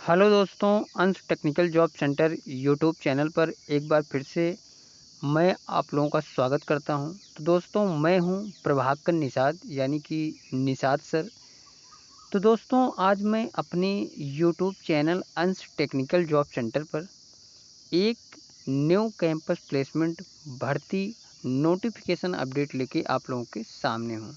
Hello दोस्तों, अंश technical job centre YouTube channel पर एक बार फिर से मैं आप लोगों का स्वागत करता हूं। तो दोस्तों, मैं हूं प्रभाकर निषाद यानी कि निषाद सर। तो दोस्तों, आज मैं अपने यूट्यूब चैनल अंश टेक्निकल जॉब सेंटर पर एक न्यू कैंपस प्लेसमेंट भर्ती नोटिफिकेशन अपडेट लेके आप लोगों के सामने हूं।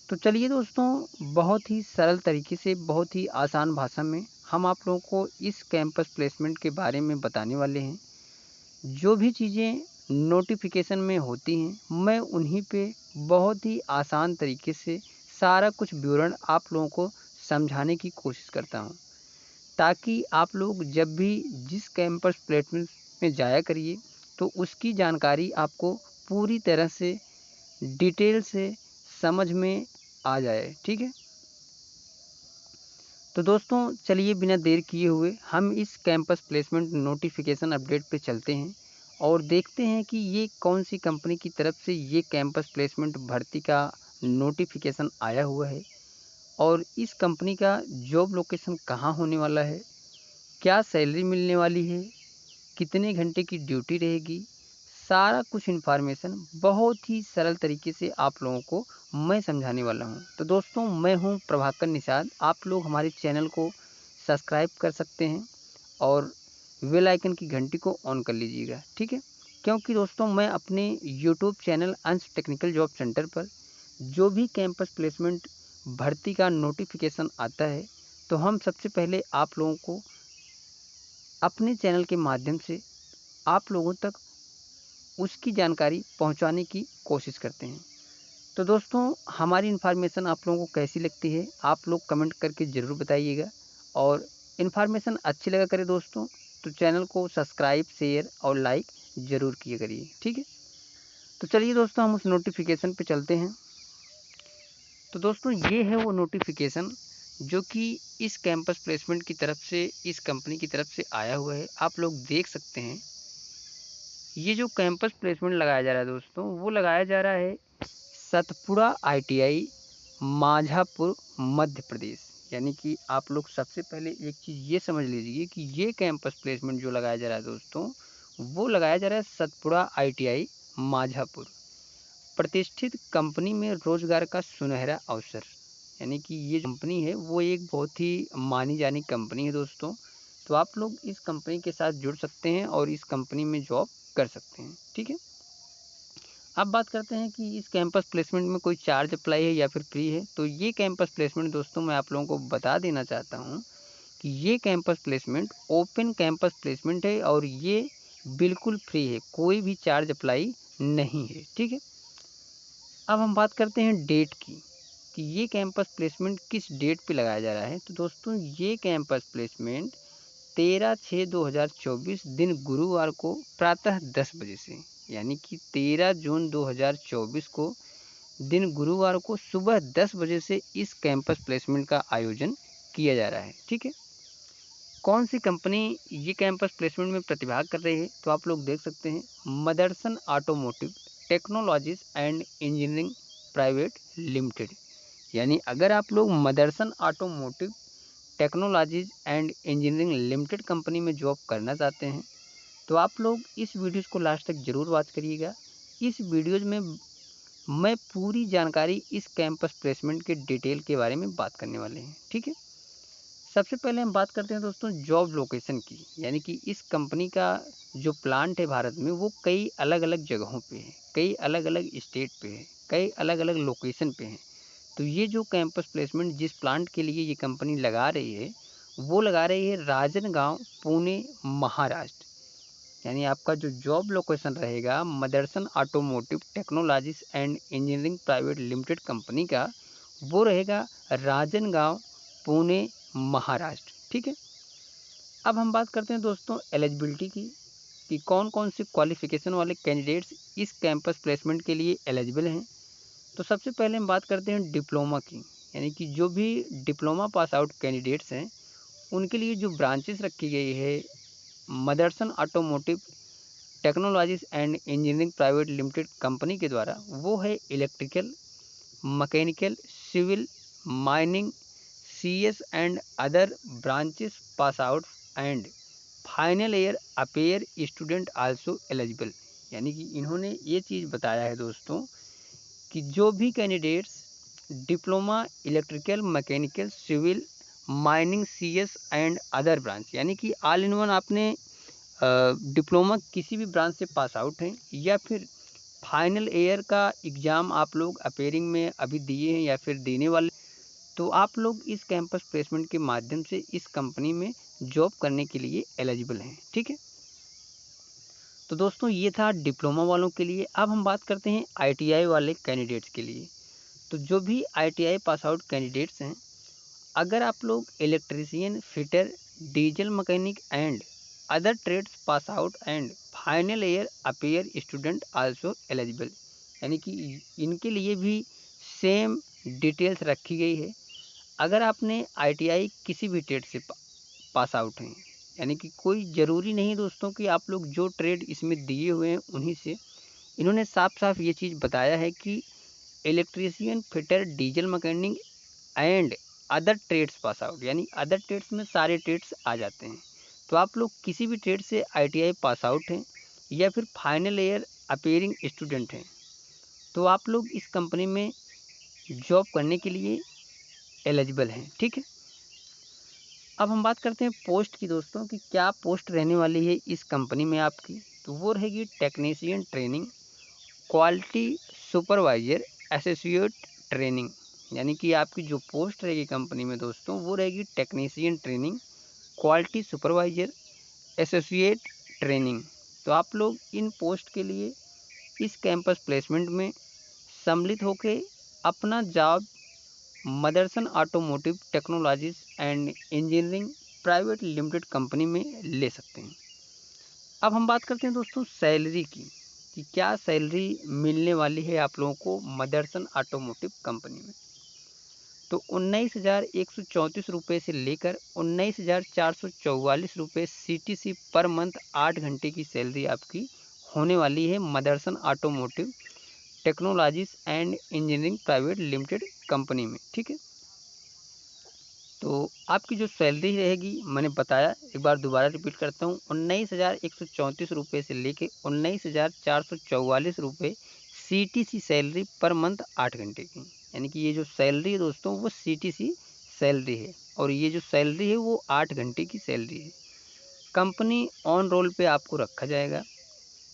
तो चलिए दोस्तों, बहुत ही सरल तरीके से, बहुत ही आसान भाषा में हम आप लोगों को इस कैंपस प्लेसमेंट के बारे में बताने वाले हैं। जो भी चीज़ें नोटिफिकेशन में होती हैं, मैं उन्हीं पे बहुत ही आसान तरीके से सारा कुछ विवरण आप लोगों को समझाने की कोशिश करता हूँ, ताकि आप लोग जब भी जिस कैंपस प्लेसमेंट में जाया करिए, तो उसकी जानकारी आपको पूरी तरह से डिटेल से समझ में आ जाए। ठीक है। तो दोस्तों, चलिए बिना देर किए हुए हम इस कैंपस प्लेसमेंट नोटिफिकेशन अपडेट पे चलते हैं और देखते हैं कि ये कौन सी कंपनी की तरफ से ये कैंपस प्लेसमेंट भर्ती का नोटिफिकेशन आया हुआ है और इस कंपनी का जॉब लोकेशन कहाँ होने वाला है, क्या सैलरी मिलने वाली है, कितने घंटे की ड्यूटी रहेगी। सारा कुछ इन्फॉर्मेशन बहुत ही सरल तरीके से आप लोगों को मैं समझाने वाला हूं। तो दोस्तों, मैं हूं प्रभाकर निषाद। आप लोग हमारे चैनल को सब्सक्राइब कर सकते हैं और बेल आइकन की घंटी को ऑन कर लीजिएगा। ठीक है। क्योंकि दोस्तों, मैं अपने यूट्यूब चैनल अंश टेक्निकल जॉब सेंटर पर जो भी कैंपस प्लेसमेंट भर्ती का नोटिफिकेशन आता है, तो हम सबसे पहले आप लोगों को अपने चैनल के माध्यम से आप लोगों तक उसकी जानकारी पहुंचाने की कोशिश करते हैं। तो दोस्तों, हमारी इन्फॉर्मेशन आप लोगों को कैसी लगती है, आप लोग कमेंट करके ज़रूर बताइएगा। और इन्फॉर्मेशन अच्छी लगा करे दोस्तों, तो चैनल को सब्सक्राइब, शेयर और लाइक ज़रूर किया करिए। ठीक है। तो चलिए दोस्तों, हम उस नोटिफिकेशन पे चलते हैं। तो दोस्तों, ये है वो नोटिफिकेशन जो कि इस कैंपस प्लेसमेंट की तरफ से, इस कंपनी की तरफ से आया हुआ है। आप लोग देख सकते हैं, ये जो कैंपस प्लेसमेंट लगाया जा रहा है दोस्तों, वो लगाया जा रहा है सतपुड़ा आईटीआई, माझापुर, मध्य प्रदेश। यानी कि आप लोग सबसे पहले एक चीज़ ये समझ लीजिए कि ये कैंपस प्लेसमेंट जो लगाया जा रहा है दोस्तों, वो लगाया जा रहा है सतपुड़ा आईटीआई, माझापुर। प्रतिष्ठित कंपनी में रोजगार का सुनहरा अवसर। यानी कि ये कंपनी है वो एक बहुत ही मानी जानी कंपनी है दोस्तों। तो आप लोग इस कंपनी के साथ जुड़ सकते हैं और इस कंपनी में जॉब कर सकते हैं। ठीक है। अब बात करते हैं कि इस कैंपस प्लेसमेंट में कोई चार्ज अप्लाई है या फिर फ्री है। तो ये कैंपस प्लेसमेंट दोस्तों, मैं आप लोगों को बता देना चाहता हूँ कि ये campus placement open campus placement है और ये बिल्कुल फ्री है, कोई भी चार्ज अप्लाई नहीं है। ठीक है। अब हम बात करते हैं डेट की, कि ये कैंपस प्लेसमेंट किस डेट पे लगाया जा रहा है। तो दोस्तों, ये कैंपस प्लेसमेंट 13/6/2024 दिन गुरुवार को प्रातः 10 बजे से, यानी कि 13 जून 2024 को दिन गुरुवार को सुबह 10 बजे से इस कैंपस प्लेसमेंट का आयोजन किया जा रहा है। ठीक है। कौन सी कंपनी ये कैंपस प्लेसमेंट में प्रतिभाग कर रही है, तो आप लोग देख सकते हैं, Motherson automotive technologies and engineering private limited. यानी अगर आप लोग Motherson automotive technologies and engineering limited company में जॉब करना चाहते हैं, तो आप लोग इस वीडियोज़ को लास्ट तक ज़रूर वॉच करिएगा। इस वीडियोज़ में मैं पूरी जानकारी इस कैंपस प्लेसमेंट के डिटेल के बारे में बात करने वाले हैं। ठीक है। सबसे पहले हम बात करते हैं दोस्तों जॉब लोकेशन की। यानी कि इस कंपनी का जो प्लांट है भारत में, वो कई अलग अलग जगहों पे है, कई अलग अलग स्टेट पे है, कई अलग अलग लोकेशन पे है। तो ये जो कैंपस प्लेसमेंट जिस प्लांट के लिए ये कंपनी लगा रही है, वो लगा रही है राजनगांव, पुणे, महाराष्ट्र। यानी आपका जो जॉब लोकेशन रहेगा Motherson automotive technologies and engineering private limited company का, वो रहेगा राजनगांव, पुणे, महाराष्ट्र। ठीक है। अब हम बात करते हैं दोस्तों एलिजिबिलिटी की, कि कौन कौन से क्वालिफिकेशन वाले कैंडिडेट्स इस कैंपस प्लेसमेंट के लिए एलिजिबल हैं। तो सबसे पहले हम बात करते हैं डिप्लोमा की। यानी कि जो भी डिप्लोमा पास आउट कैंडिडेट्स हैं, उनके लिए जो ब्रांचेस रखी गई है Motherson automotive technologies and engineering private limited company के द्वारा, वो है electrical, mechanical, civil, mining, CS and other branches pass out and final year appear student also eligible. यानी कि इन्होंने ये चीज़ बताया है दोस्तों कि जो भी candidates diploma electrical mechanical civil mining CS and other branch, यानी कि ऑल इन वन आपने डिप्लोमा किसी भी ब्रांच से पास आउट हैं या फिर फाइनल ईयर का एग्ज़ाम आप लोग अपेयरिंग में अभी दिए हैं या फिर देने वाले, तो आप लोग इस कैंपस प्लेसमेंट के माध्यम से इस कंपनी में जॉब करने के लिए एलिजिबल हैं। ठीक है, तो दोस्तों ये था डिप्लोमा वालों के लिए। अब हम बात करते हैं ITI वाले कैंडिडेट्स के लिए। तो जो भी ITI पास आउट कैंडिडेट्स हैं, अगर आप लोग electrician, fitter, diesel mechanic and other trades pass out and final year appear student also eligible, यानी कि इनके लिए भी सेम डिटेल्स रखी गई है। अगर आपने ITI किसी भी ट्रेड से पास आउट हैं, यानी कि कोई ज़रूरी नहीं दोस्तों कि आप लोग जो ट्रेड इसमें दिए हुए हैं उन्हीं से, इन्होंने साफ साफ ये चीज़ बताया है कि electrician, fitter, diesel mechanic and other trades pass out, यानी अदर ट्रेड्स में सारे ट्रेड्स आ जाते हैं। तो आप लोग किसी भी ट्रेड से ITI पास आउट हैं या फिर फाइनल ईयर अपेयरिंग स्टूडेंट हैं, तो आप लोग इस कंपनी में जॉब करने के लिए एलिजिबल हैं। ठीक है, अब हम बात करते हैं पोस्ट की दोस्तों कि क्या पोस्ट रहने वाली है इस कंपनी में आपकी। तो वो रहेगी technician training, quality supervisor, associate training, यानी कि आपकी जो पोस्ट रहेगी कंपनी में दोस्तों वो रहेगी technician training, quality supervisor, associate training. तो आप लोग इन पोस्ट के लिए इस कैंपस प्लेसमेंट में सम्मिलित होकर अपना job Motherson automotive technologies and engineering private limited company में ले सकते हैं। अब हम बात करते हैं दोस्तों सैलरी की कि क्या सैलरी मिलने वाली है आप लोगों को मदरसन ऑटोमोटिव कंपनी में। तो 19,134 रुपये से लेकर 19,444 रुपये CTC पर मंथ 8 घंटे की सैलरी आपकी होने वाली है Motherson automotive technologies and engineering private limited company में। ठीक है, तो आपकी जो सैलरी रहेगी मैंने बताया, एक बार दोबारा रिपीट करता हूँ, 19,134 रुपये से लेके 19,444 रुपये CTC सैलरी पर मंथ 8 घंटे की, यानी कि ये जो सैलरी है दोस्तों वो CTC सैलरी है और ये जो सैलरी है वो 8 घंटे की सैलरी है। कंपनी ऑन रोल पे आपको रखा जाएगा,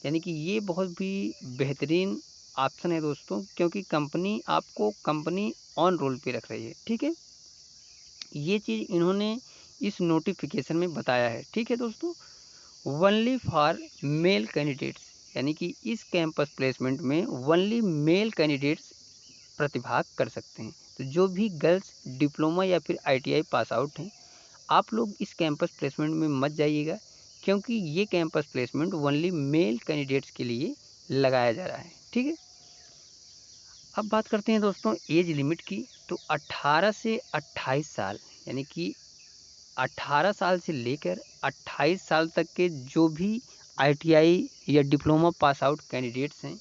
यानी कि ये बहुत भी बेहतरीन ऑप्शन है दोस्तों, क्योंकि कंपनी आपको कंपनी ऑन रोल पे रख रही है। ठीक है, ये चीज़ इन्होंने इस नोटिफिकेशन में बताया है। ठीक है दोस्तों, ओनली फॉर मेल कैंडिडेट्स, यानी कि इस कैंपस प्लेसमेंट में ओनली मेल कैंडिडेट्स प्रतिभाग कर सकते हैं। तो जो भी गर्ल्स डिप्लोमा या फिर ITI पास आउट हैं, आप लोग इस कैंपस प्लेसमेंट में मत जाइएगा, क्योंकि ये campus placement only male candidates के लिए लगाया जा रहा है। ठीक है, अब बात करते हैं दोस्तों एज लिमिट की। तो 18 से 28 साल, यानी कि 18 साल से लेकर 28 साल तक के जो भी ITI या डिप्लोमा पास आउट कैंडिडेट्स हैं,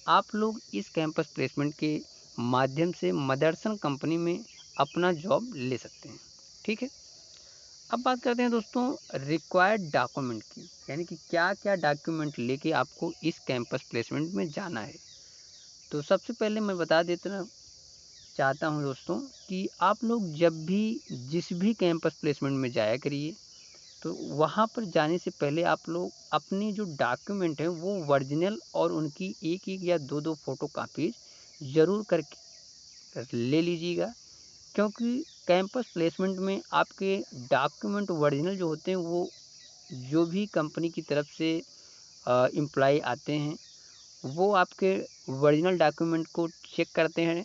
आप लोग इस कैंपस प्लेसमेंट के माध्यम से मदरसन कंपनी में अपना जॉब ले सकते हैं। ठीक है, अब बात करते हैं दोस्तों रिक्वायर्ड डॉक्यूमेंट की, यानी कि क्या क्या डॉक्यूमेंट लेके आपको इस कैंपस प्लेसमेंट में जाना है। तो सबसे पहले मैं बता देता चाहता हूं दोस्तों कि आप लोग जब भी जिस भी कैंपस प्लेसमेंट में जाया करिए, तो वहां पर जाने से पहले आप लोग अपनी जो डॉक्यूमेंट है वो ओरिजिनल और उनकी एक एक या दो दो फोटो कापीज ज़रूर करके ले लीजिएगा, क्योंकि कैंपस प्लेसमेंट में आपके डॉक्यूमेंट ओरिजिनल जो होते हैं वो जो भी कंपनी की तरफ से एम्प्लॉय आते हैं वो आपके ओरिजिनल डॉक्यूमेंट को चेक करते हैं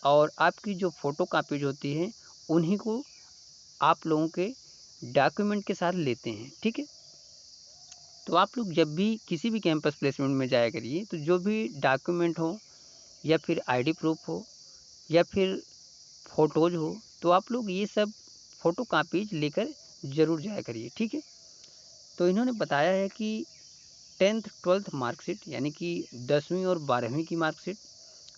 और आपकी जो फ़ोटो कापीज होती है उन्हीं को आप लोगों के डॉक्यूमेंट के साथ लेते हैं। ठीक है, तो आप लोग जब भी किसी भी कैंपस प्लेसमेंट में जाया करिए, तो जो भी डॉक्यूमेंट हो या फिर ID प्रूफ हो या फिर फ़ोटोज़ हो, तो आप लोग ये सब फ़ोटो कापीज लेकर ज़रूर जाया करिए। ठीक है, तो इन्होंने बताया है कि 10th 12th मार्कशीट, यानी कि 10वीं और 12वीं की मार्कशीट,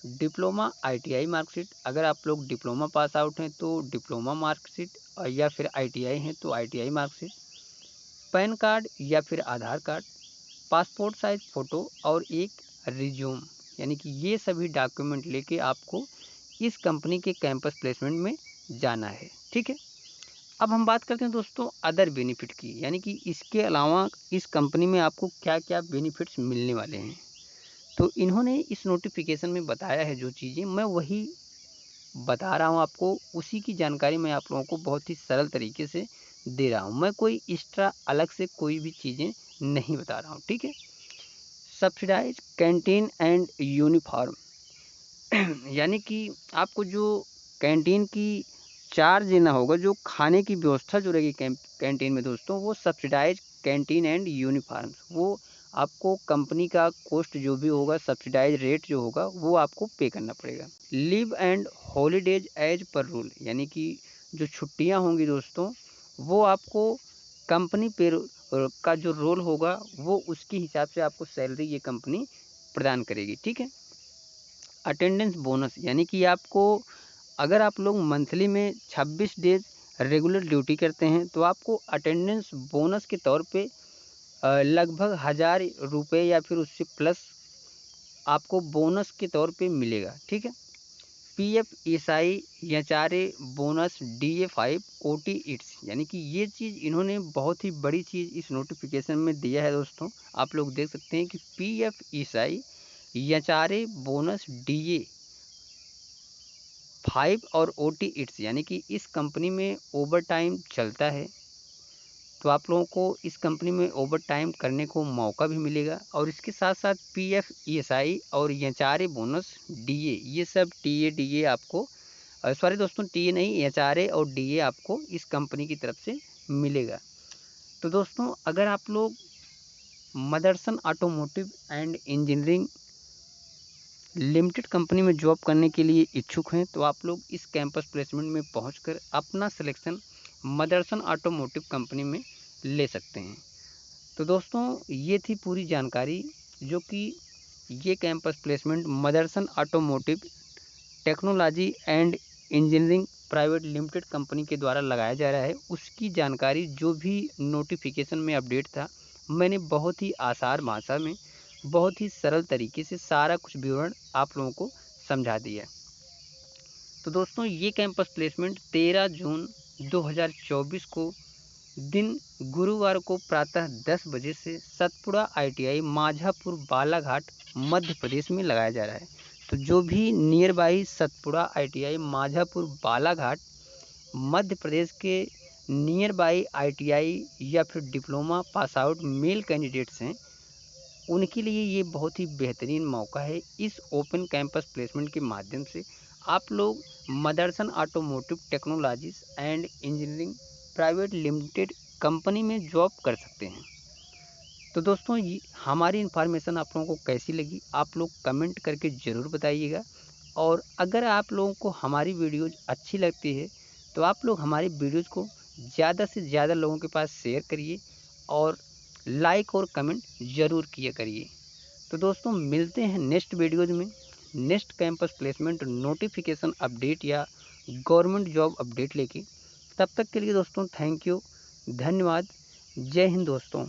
डिप्लोमा ITI मार्कशीट, अगर आप लोग डिप्लोमा पास आउट हैं तो डिप्लोमा मार्कशीट, या फिर ITI हैं तो ITI मार्कशीट, पैन कार्ड या फिर आधार कार्ड, पासपोर्ट साइज फ़ोटो और एक रिज्यूम, यानी कि ये सभी डॉक्यूमेंट लेके आपको इस कंपनी के कैंपस प्लेसमेंट में जाना है। ठीक है। अब हम बात करते हैं दोस्तों अदर बेनिफिट की, यानी कि इसके अलावा इस कंपनी में आपको क्या क्या बेनिफिट्स मिलने वाले हैं। तो इन्होंने इस नोटिफिकेशन में बताया है जो चीज़ें, मैं वही बता रहा हूँ आपको, उसी की जानकारी मैं आप लोगों को बहुत ही सरल तरीके से दे रहा हूँ। मैं कोई एक्स्ट्रा अलग से कोई भी चीज़ें नहीं बता रहा हूँ। ठीक है। सब्सिडाइज कैंटीन एंड यूनिफॉर्म यानी कि आपको जो कैंटीन की चार्ज देना होगा, जो खाने की व्यवस्था जो रहेगी कैंटीन में दोस्तों, वो सब्सिडाइज कैंटीन एंड यूनिफॉर्म, वो आपको कंपनी का कॉस्ट जो भी होगा, सब्सिडाइज रेट जो होगा वो आपको पे करना पड़ेगा। Leave and holidays as per rule, यानी कि जो छुट्टियां होंगी दोस्तों, वो आपको कंपनी पे का जो रोल होगा वो उसके हिसाब से आपको सैलरी ये कंपनी प्रदान करेगी। ठीक है। अटेंडेंस बोनस, यानी कि आपको अगर आप लोग मंथली में 26 डेज रेगुलर ड्यूटी करते हैं तो आपको अटेंडेंस बोनस के तौर पे लगभग 1000 रुपये या फिर उससे प्लस आपको बोनस के तौर पे मिलेगा। ठीक है। PF ESI HRA bonus DA5 OT it's, यानी कि ये चीज़ इन्होंने बहुत ही बड़ी चीज़ इस नोटिफिकेशन में दिया है दोस्तों। आप लोग देख सकते हैं कि PF ESI HRA bonus DA5 और OT इट्स, यानी कि इस कंपनी में ओवर टाइम चलता है, तो आप लोगों को इस कंपनी में ओवर टाइम करने को मौका भी मिलेगा। और इसके साथ साथ PF ESI और HRA बोनस DA, ये सब DA आपको, सॉरी दोस्तों, TA नहीं, HRA और DA आपको इस कंपनी की तरफ से मिलेगा। तो दोस्तों अगर आप लोग Motherson automotive and engineering limited company में जॉब करने के लिए इच्छुक हैं तो आप लोग इस कैंपस प्लेसमेंट में पहुंचकर अपना सिलेक्शन मदरसन ऑटोमोटिव कंपनी में ले सकते हैं। तो दोस्तों ये थी पूरी जानकारी, जो कि ये campus placement Motherson automotive technology and engineering private limited company के द्वारा लगाया जा रहा है, उसकी जानकारी जो भी नोटिफिकेशन में अपडेट था, मैंने बहुत ही आसान भाषा में बहुत ही सरल तरीके से सारा कुछ विवरण आप लोगों को समझा दिया। तो दोस्तों ये कैंपस प्लेसमेंट 13 जून 2024 को दिन गुरुवार को प्रातः 10 बजे से सतपुड़ा ITI माझापुर बालाघाट मध्य प्रदेश में लगाया जा रहा है। तो जो भी near by Satpura ITI Majhapur Balaghat Madhya Pradesh के नियर बाई ITI या फिर diploma pass out male candidates हैं, उनके लिए ये बहुत ही बेहतरीन मौका है। इस ओपन कैंपस प्लेसमेंट के माध्यम से आप लोग Motherson automotive technologies and engineering private limited company में जॉब कर सकते हैं। तो दोस्तों ये हमारी इन्फॉर्मेशन आप लोगों को कैसी लगी, आप लोग कमेंट करके ज़रूर बताइएगा। और अगर आप लोगों को हमारी वीडियोज़ अच्छी लगती है तो आप लोग हमारी वीडियोज़ को ज़्यादा से ज़्यादा लोगों के पास शेयर करिए और लाइक और कमेंट ज़रूर किया करिए। तो दोस्तों मिलते हैं नेक्स्ट वीडियोज़ में, next campus placement notification update या गवर्नमेंट जॉब अपडेट लेके। तब तक के लिए दोस्तों थैंक यू, धन्यवाद, जय हिंद दोस्तों।